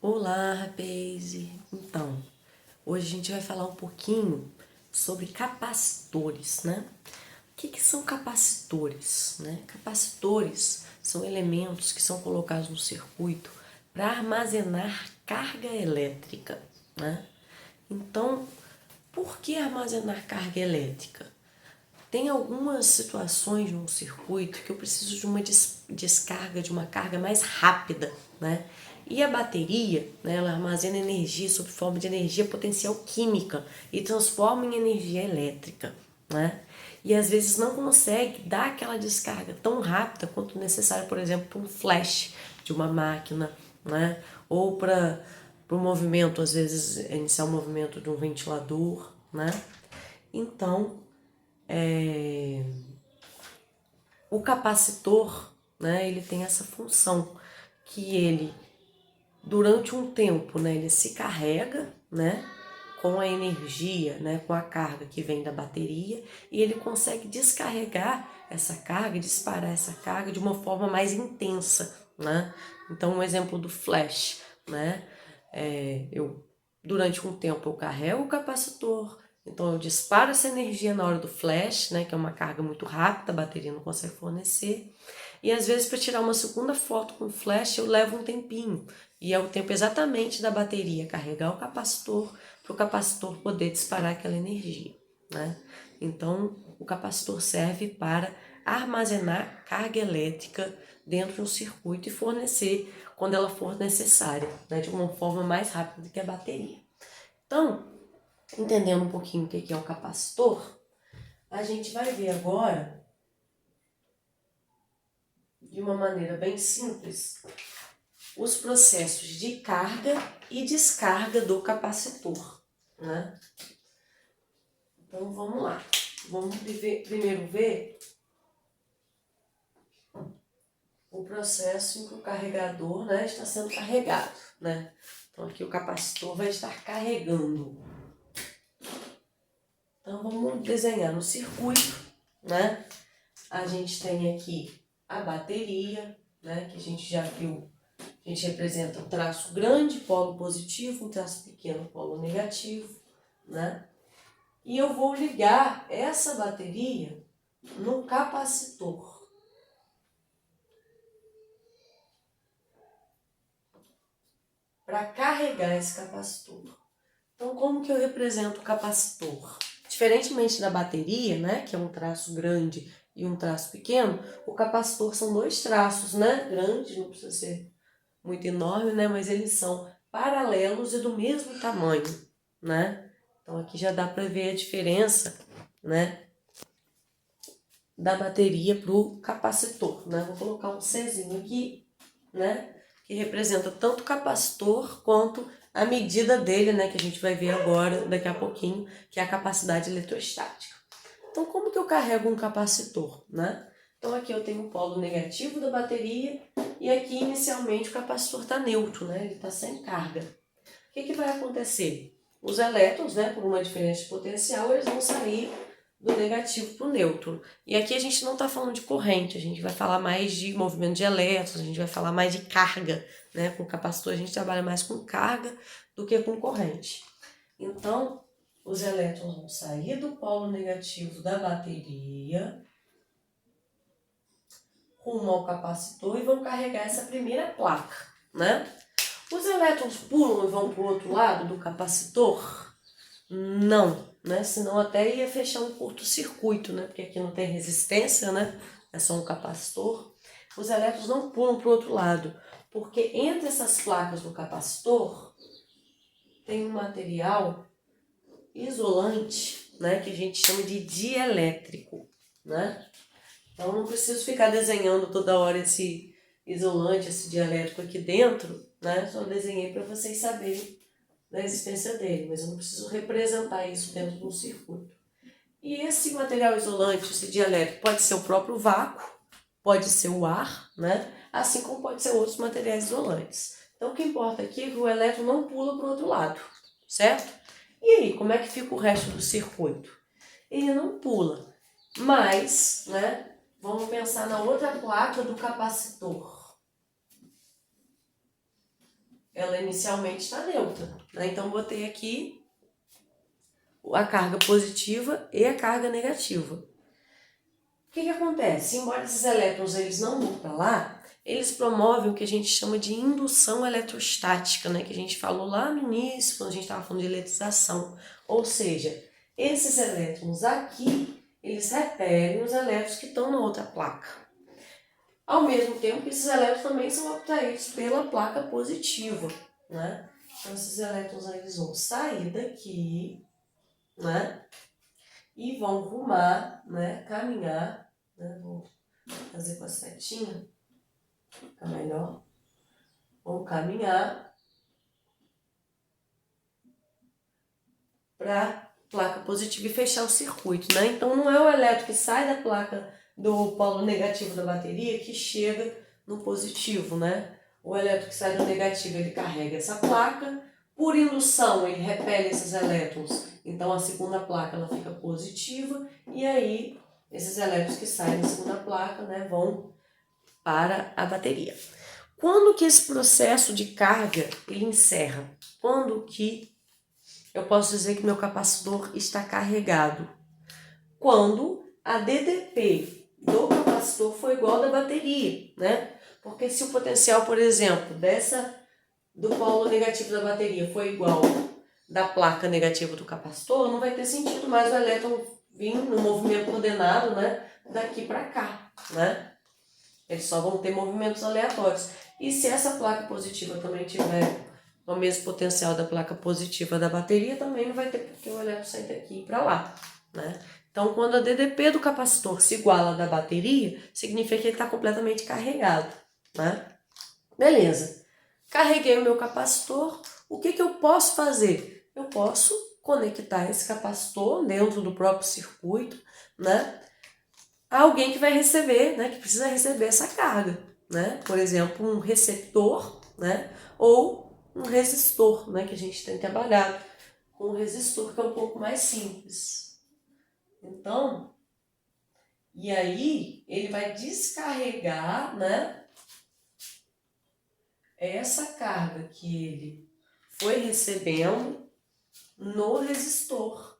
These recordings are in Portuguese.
Olá, rapaz! Então, hoje a gente vai falar um pouquinho sobre capacitores, né? O que são capacitores, né? Capacitores são elementos que são colocados no circuito para armazenar carga elétrica, né? Então, por que armazenar carga elétrica? Tem algumas situações no circuito que eu preciso de uma descarga, de uma carga mais rápida, né? E a bateria, né, ela armazena energia sob forma de energia potencial química e transforma em energia elétrica, né? E às vezes não consegue dar aquela descarga tão rápida quanto necessário, por exemplo, para um flash de uma máquina, né? Ou para o movimento, às vezes, iniciar o movimento de um ventilador, né? Então, o capacitor, né, ele tem essa função que ele, durante um tempo, né, ele se carrega, né, com a energia, né, com a carga que vem da bateria, e ele consegue descarregar essa carga, disparar essa carga de uma forma mais intensa, né? Então, um exemplo do flash, né? Durante um tempo eu carrego o capacitor, então eu disparo essa energia na hora do flash, né, que é uma carga muito rápida, a bateria não consegue fornecer. E às vezes para tirar uma segunda foto com flash eu levo um tempinho. E é o tempo exatamente da bateria carregar o capacitor para o capacitor poder disparar aquela energia, né? Então o capacitor serve para armazenar carga elétrica dentro de um circuito e fornecer quando ela for necessária, né, de uma forma mais rápida do que a bateria. Então, entendendo um pouquinho o que é o capacitor, a gente vai ver agora, de uma maneira bem simples, os processos de carga e descarga do capacitor, né? Então vamos lá. Vamos primeiro ver o processo em que o carregador, né, está sendo carregado, né? Então aqui o capacitor vai estar carregando. Então vamos desenhar no circuito, né? A gente tem aqui a bateria, né, que a gente já viu. A gente representa um traço grande, polo positivo, um traço pequeno, polo negativo, né? E eu vou ligar essa bateria no capacitor. Para carregar esse capacitor. Então, como que eu represento o capacitor? Diferentemente da bateria, né, que é um traço grande e um traço pequeno, o capacitor são dois traços, né, grandes, não precisa ser muito enorme, né, mas eles são paralelos e do mesmo tamanho, né? Então aqui já dá para ver a diferença, né, da bateria para o capacitor, né? Vou colocar um Czinho aqui, né, que representa tanto o capacitor quanto a medida dele, né, que a gente vai ver agora, daqui a pouquinho, que é a capacidade eletrostática. Então, como que eu carrego um capacitor, né? Então, aqui eu tenho o polo negativo da bateria e aqui, inicialmente, o capacitor está neutro, né? Ele está sem carga. O que vai acontecer? Os elétrons, né, por uma diferença de potencial, eles vão sair do negativo para o neutro. E aqui a gente não está falando de corrente, a gente vai falar mais de movimento de elétrons, a gente vai falar mais de carga, né? Com capacitor a gente trabalha mais com carga do que com corrente. Então, os elétrons vão sair do polo negativo da bateria rumo ao capacitor e vão carregar essa primeira placa, né? Os elétrons pulam e vão para o outro lado do capacitor? Não, né? Senão até ia fechar um curto-circuito, né? Porque aqui não tem resistência, né? É só um capacitor. Os elétrons não pulam para o outro lado, porque entre essas placas do capacitor tem um material isolante, né? Que a gente chama de dielétrico, né? Então não preciso ficar desenhando toda hora esse isolante, esse dielétrico aqui dentro, né? Só desenhei para vocês saberem da existência dele, mas eu não preciso representar isso dentro de um circuito. E esse material isolante, esse dielétrico, pode ser o próprio vácuo, pode ser o ar, né? Assim como pode ser outros materiais isolantes. Então o que importa aqui é que o elétron não pula para o outro lado, certo? E aí, como é que fica o resto do circuito? Ele não pula, mas, né, vamos pensar na outra placa do capacitor. ela inicialmente está neutra, né? Então, botei aqui a carga positiva e a carga negativa. O que acontece? Embora esses elétrons eles não vão para lá, eles promovem o que a gente chama de indução eletrostática, né? Que a gente falou lá no início, quando a gente estava falando de eletrização. Ou seja, esses elétrons aqui, eles repelem os elétrons que estão na outra placa. Ao mesmo tempo que esses elétrons também são atraídos pela placa positiva, né? Então, esses elétrons eles vão sair daqui, né? E vão rumar, né? Caminhar, né? Vou fazer com a setinha, fica melhor. Vão caminhar para a placa positiva e fechar o circuito, né? Então, não é o elétron que sai da placa do polo negativo da bateria que chega no positivo, né? O elétron que sai do negativo, ele carrega essa placa. Por indução, ele repele esses elétrons. Então, a segunda placa ela fica positiva. E aí, esses elétrons que saem da segunda placa, né, vão para a bateria. Quando que esse processo de carga ele encerra? Quando que eu posso dizer que meu capacitor está carregado? Quando a DDP do capacitor for igual ao da bateria, né? Porque se o potencial, por exemplo, do polo negativo da bateria for igual da placa negativa do capacitor, não vai ter sentido mais o elétron vir no movimento coordenado, né, daqui para cá, né? Eles só vão ter movimentos aleatórios. E se essa placa positiva também tiver o mesmo potencial da placa positiva da bateria, também não vai ter porque o elétron sai daqui para lá, né? Então, quando a DDP do capacitor se iguala à da bateria, significa que ele está completamente carregado, né? Beleza. Carreguei o meu capacitor. O que eu posso fazer? Eu posso conectar esse capacitor dentro do próprio circuito, né? A alguém que vai receber, né? Que precisa receber essa carga, né? Por exemplo, um receptor, né? Ou um resistor, né? Que a gente tem trabalhado com um resistor que é um pouco mais simples. Então, e aí ele vai descarregar, né? Essa carga que ele foi recebendo no resistor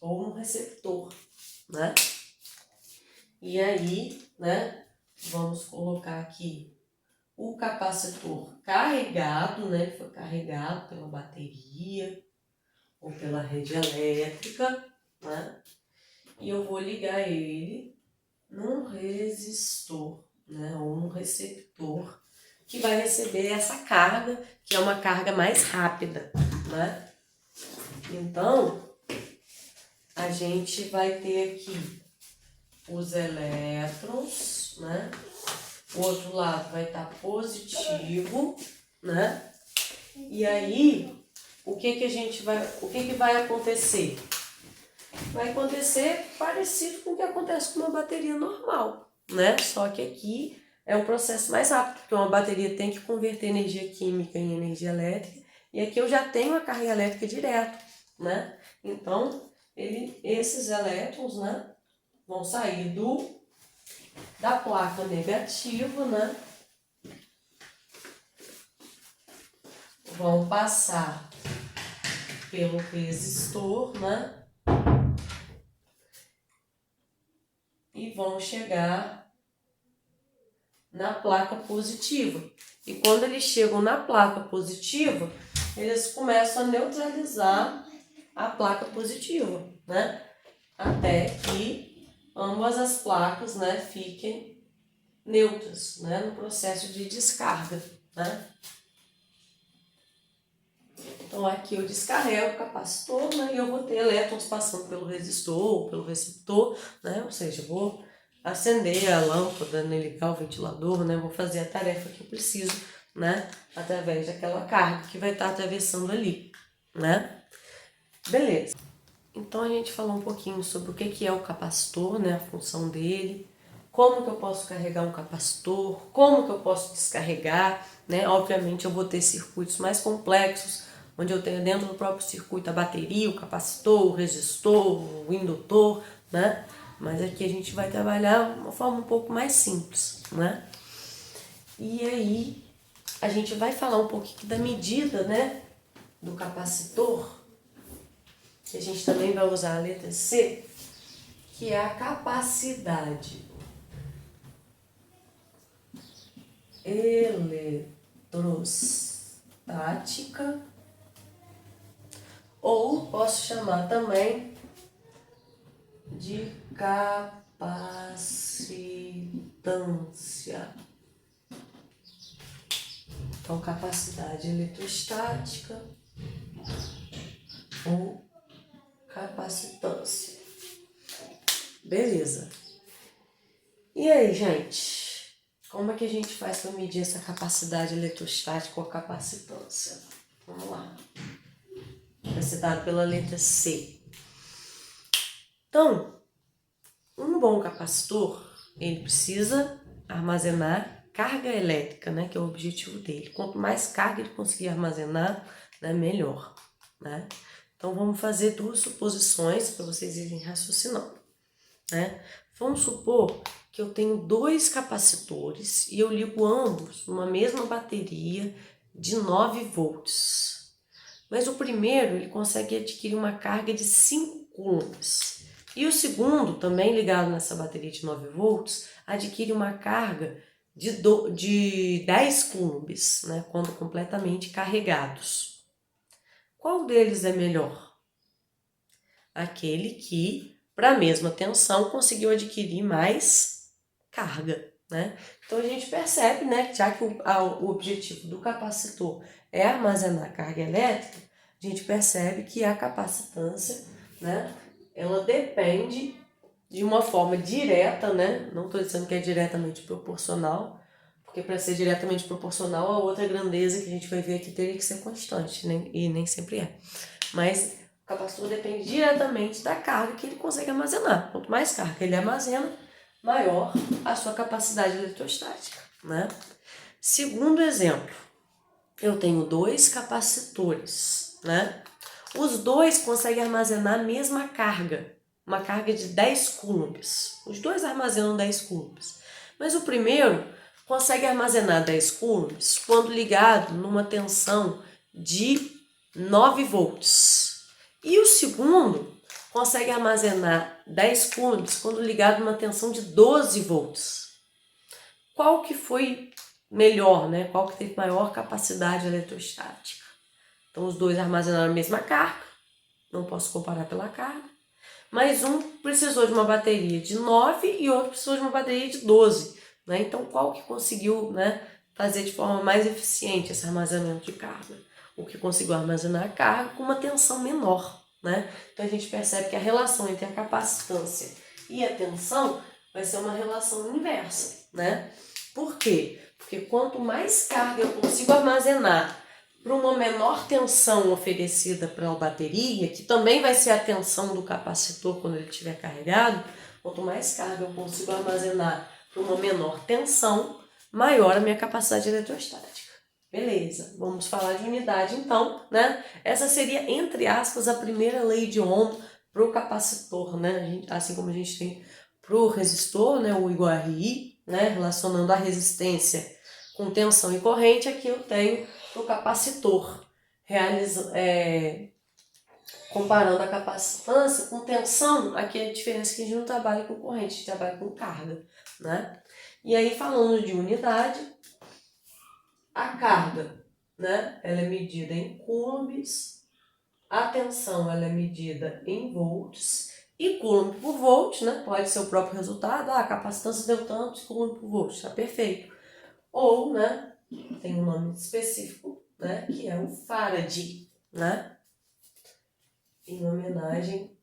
ou no receptor, né? E aí, né, vamos colocar aqui o capacitor carregado, né? Foi carregado pela bateria ou pela rede elétrica, né? E eu vou ligar ele num resistor, né? Ou num receptor que vai receber essa carga, que é uma carga mais rápida, né? Então, a gente vai ter aqui os elétrons, né? O outro lado vai estar positivo, né? E aí, o que vai acontecer? Vai acontecer parecido com o que acontece com uma bateria normal, né? Só que aqui é um processo mais rápido, porque uma bateria tem que converter energia química em energia elétrica, e aqui eu já tenho a carga elétrica direto, né? Então, esses elétrons, né, vão sair da placa negativa, né? Vão passar pelo resistor, né? E vão chegar na placa positiva. E quando eles chegam na placa positiva, eles começam a neutralizar a placa positiva, né? Até que ambas as placas, né, fiquem neutras, né, no processo de descarga, né? Então aqui eu descarrego o capacitor, né, e eu vou ter elétrons passando pelo resistor ou pelo receptor, né? Ou seja, eu vou acender a lâmpada, né, ligar o ventilador, né? Vou fazer a tarefa que eu preciso, né? Através daquela carga que vai estar atravessando ali, né? Beleza. Então a gente falou um pouquinho sobre o que é o capacitor, né? A função dele, como que eu posso carregar um capacitor, como que eu posso descarregar, né? Obviamente eu vou ter circuitos mais complexos, onde eu tenho dentro do próprio circuito a bateria, o capacitor, o resistor, o indutor, né? Mas aqui a gente vai trabalhar de uma forma um pouco mais simples, né? E aí, a gente vai falar um pouquinho da medida, né, do capacitor, que a gente também vai usar a letra C, que é a capacidade eletrostática, ou posso chamar também de capacitância. Então, capacidade eletrostática ou capacitância. Beleza. E aí, gente? Como é que a gente faz para medir essa capacidade eletrostática ou capacitância? Vamos lá. Vai ser dado pela letra C. Então, um bom capacitor, ele precisa armazenar carga elétrica, né, que é o objetivo dele. Quanto mais carga ele conseguir armazenar, né, melhor, né? Então, vamos fazer duas suposições para vocês irem raciocinando, né? Vamos supor que eu tenho dois capacitores e eu ligo ambos numa mesma bateria de 9 volts. Mas o primeiro, ele consegue adquirir uma carga de 5 coulombs. E o segundo, também ligado nessa bateria de 9 volts, adquire uma carga de 10 coulombs, né, quando completamente carregados. Qual deles é melhor? Aquele que, para a mesma tensão, conseguiu adquirir mais carga, né? Então a gente percebe, né, que já que o objetivo do capacitor é armazenar carga elétrica, a gente percebe que a capacitância, né, ela depende de uma forma direta, né? Não estou dizendo que é diretamente proporcional, porque para ser diretamente proporcional, a outra grandeza que a gente vai ver aqui teria que ser constante, né? E nem sempre é. Mas o capacitor depende diretamente da carga que ele consegue armazenar. Quanto mais carga ele armazena, maior a sua capacidade eletrostática, né? Segundo exemplo, eu tenho dois capacitores, né? Os dois conseguem armazenar a mesma carga, uma carga de 10 coulombs. Os dois armazenam 10 coulombs. Mas o primeiro consegue armazenar 10 coulombs quando ligado numa tensão de 9 volts. E o segundo consegue armazenar 10 coulombs quando ligado numa tensão de 12 volts. Qual que foi melhor, né? Qual que teve maior capacidade eletrostática? Então, os dois armazenaram a mesma carga, não posso comparar pela carga, mas um precisou de uma bateria de 9 e outro precisou de uma bateria de 12. Né? Então, qual que conseguiu, né, fazer de forma mais eficiente esse armazenamento de carga? O que conseguiu armazenar a carga com uma tensão menor. Né? Então, a gente percebe que a relação entre a capacitância e a tensão vai ser uma relação inversa. Né? Por quê? Porque quanto mais carga eu consigo armazenar para uma menor tensão oferecida para a bateria, que também vai ser a tensão do capacitor quando ele estiver carregado, quanto mais carga eu consigo armazenar para uma menor tensão, maior a minha capacidade eletrostática. Beleza, vamos falar de unidade então, né? Essa seria, entre aspas, a primeira lei de Ohm para o capacitor, né? Assim como a gente tem para o resistor, né? O igual a RI, né? Relacionando a resistência com tensão e corrente, aqui eu tenho o capacitor, comparando a capacitância com tensão. Aqui é a diferença que a gente não trabalha com corrente, a gente trabalha com carga, né? E aí, falando de unidade, a carga, né, ela é medida em coulombs, a tensão ela é medida em volts, e coulomb por volt, né, pode ser o próprio resultado, a capacitância deu tanto, coulomb por volt, tá perfeito. Ou, né, tem um nome específico, né, que é o Faraday, né, em homenagem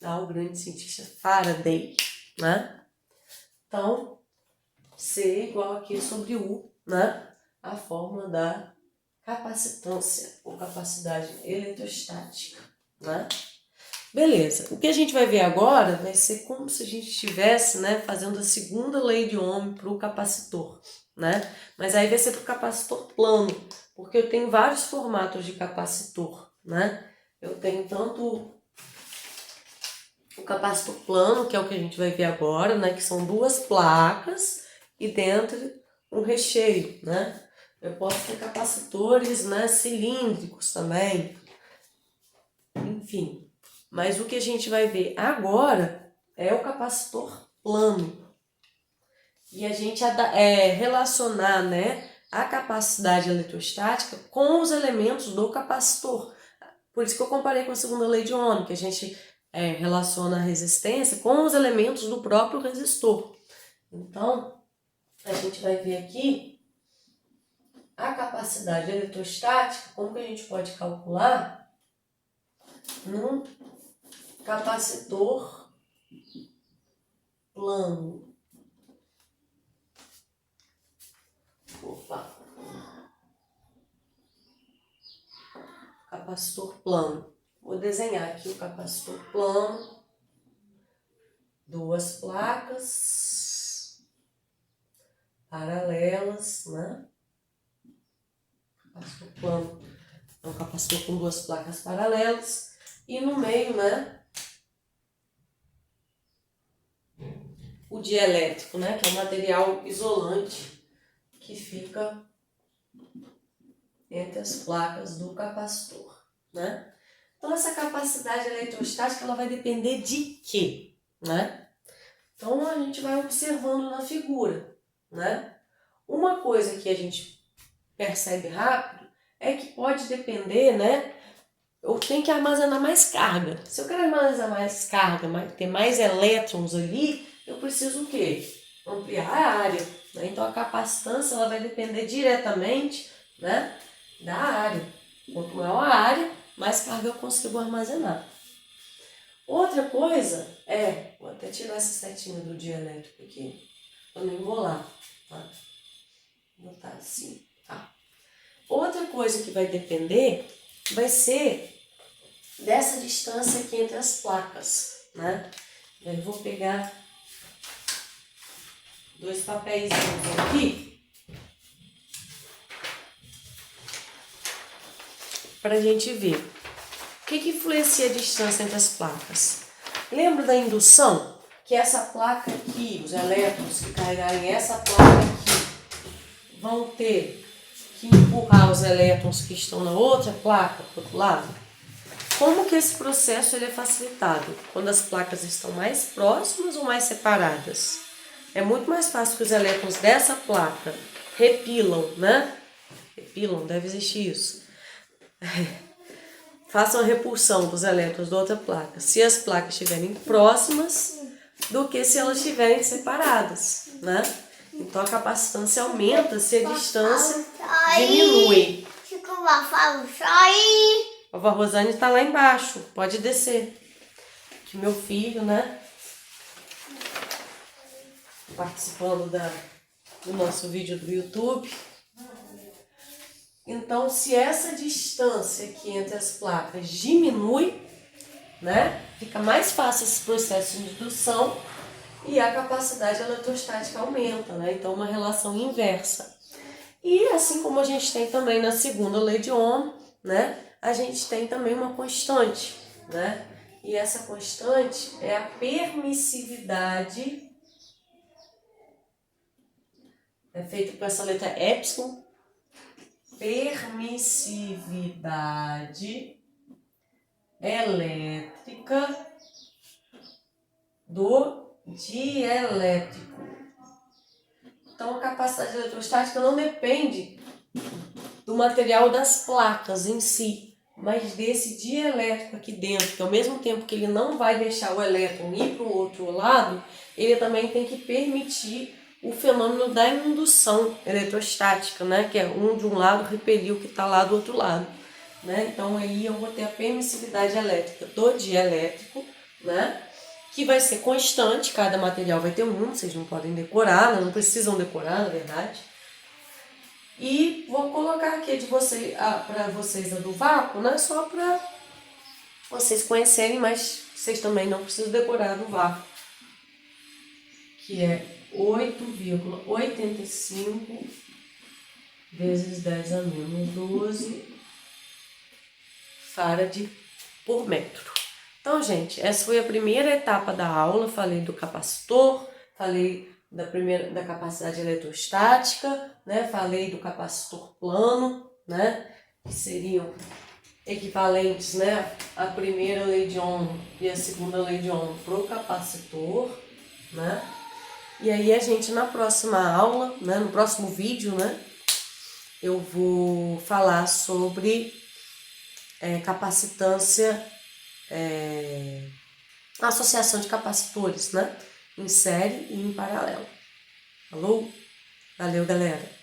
ao grande cientista Faraday, né. Então, C igual aqui sobre U, né, a fórmula da capacitância ou capacidade eletrostática, né. Beleza, o que a gente vai ver agora vai ser como se a gente estivesse, né, fazendo a segunda lei de Ohm para o capacitor, né? Mas aí vai ser para o capacitor plano, porque eu tenho vários formatos de capacitor, né? Eu tenho tanto o capacitor plano, que é o que a gente vai ver agora, né, que são duas placas, e dentro um recheio, né? Eu posso ter capacitores, né, cilíndricos também, enfim. Mas o que a gente vai ver agora é o capacitor plano. E a gente relacionar, né, a capacidade eletrostática com os elementos do capacitor. Por isso que eu comparei com a segunda lei de Ohm, que a gente relaciona a resistência com os elementos do próprio resistor. Então, a gente vai ver aqui a capacidade eletrostática, como que a gente pode calcular num capacitor plano. Opa! Capacitor plano. Vou desenhar aqui o capacitor plano. Duas placas paralelas, né? Capacitor plano é um capacitor com duas placas paralelas. E no meio, né? O dielétrico, né? Que é um material isolante que fica entre as placas do capacitor, né? Então, essa capacidade eletrostática, ela vai depender de quê, né? Então, a gente vai observando na figura, né? Uma coisa que a gente percebe rápido é que pode depender, né? Eu tenho que armazenar mais carga. Se eu quero armazenar mais carga, ter mais elétrons ali, eu preciso o quê? Ampliar a área, né? Então, a capacitância, ela vai depender diretamente, né, da área. Quanto maior a área, mais carga eu consigo armazenar. Outra coisa vou até tirar essa setinha do dielétrico aqui, para não embolar, tá? Vou botar assim, tá? Outra coisa que vai depender vai ser dessa distância aqui entre as placas, né? Eu vou pegar dois papéis aqui para a gente ver o que influencia a distância entre as placas. Lembra da indução? Que essa placa aqui, os elétrons que carregarem essa placa aqui, vão ter que empurrar os elétrons que estão na outra placa para o outro lado? Como que esse processo ele é facilitado? Quando as placas estão mais próximas ou mais separadas? É muito mais fácil que os elétrons dessa placa repilam, né? Repilam, deve existir isso. Façam a repulsão dos elétrons da outra placa, se as placas estiverem próximas, do que se elas estiverem separadas, né? Então a capacitância aumenta se a distância diminui. A vovó Rosane está lá embaixo, pode descer. Que meu filho, né? Participando do nosso vídeo do YouTube. Então, se essa distância aqui entre as placas diminui, né? Fica mais fácil esse processo de indução e a capacidade eletrostática aumenta, né? Então, uma relação inversa. E assim como a gente tem também na segunda lei de Ohm, né? A gente tem também uma constante, né? E essa constante é a permissividade, é feita por essa letra epsilon, permissividade elétrica do dielétrico. Então, a capacidade eletrostática não depende do material das placas em si, mas desse dielétrico aqui dentro, que ao mesmo tempo que ele não vai deixar o elétron ir para o outro lado, ele também tem que permitir o fenômeno da indução eletrostática, né? Que é um de um lado repelir o que está lá do outro lado. Né? Então, aí eu vou ter a permissividade elétrica do dielétrico, né? Que vai ser constante, cada material vai ter um, vocês não podem decorar, né? Não precisam decorar, na verdade. E vou colocar aqui para vocês a do vácuo, né? Só para vocês conhecerem, mas vocês também não precisam decorar a do vácuo, que é 8,85 vezes 10 a menos 12 farad por metro. Então, gente, essa foi a primeira etapa da aula. Falei do capacitor, falei da capacidade eletrostática, né? Falei do capacitor plano, né? Que seriam equivalentes, né? A primeira lei de Ohm e a segunda lei de Ohm para o capacitor, né? E aí a gente na próxima aula, né? No próximo vídeo, né? Eu vou falar sobre capacitância, associação de capacitores, né? Em série e em paralelo. Falou? Valeu, galera!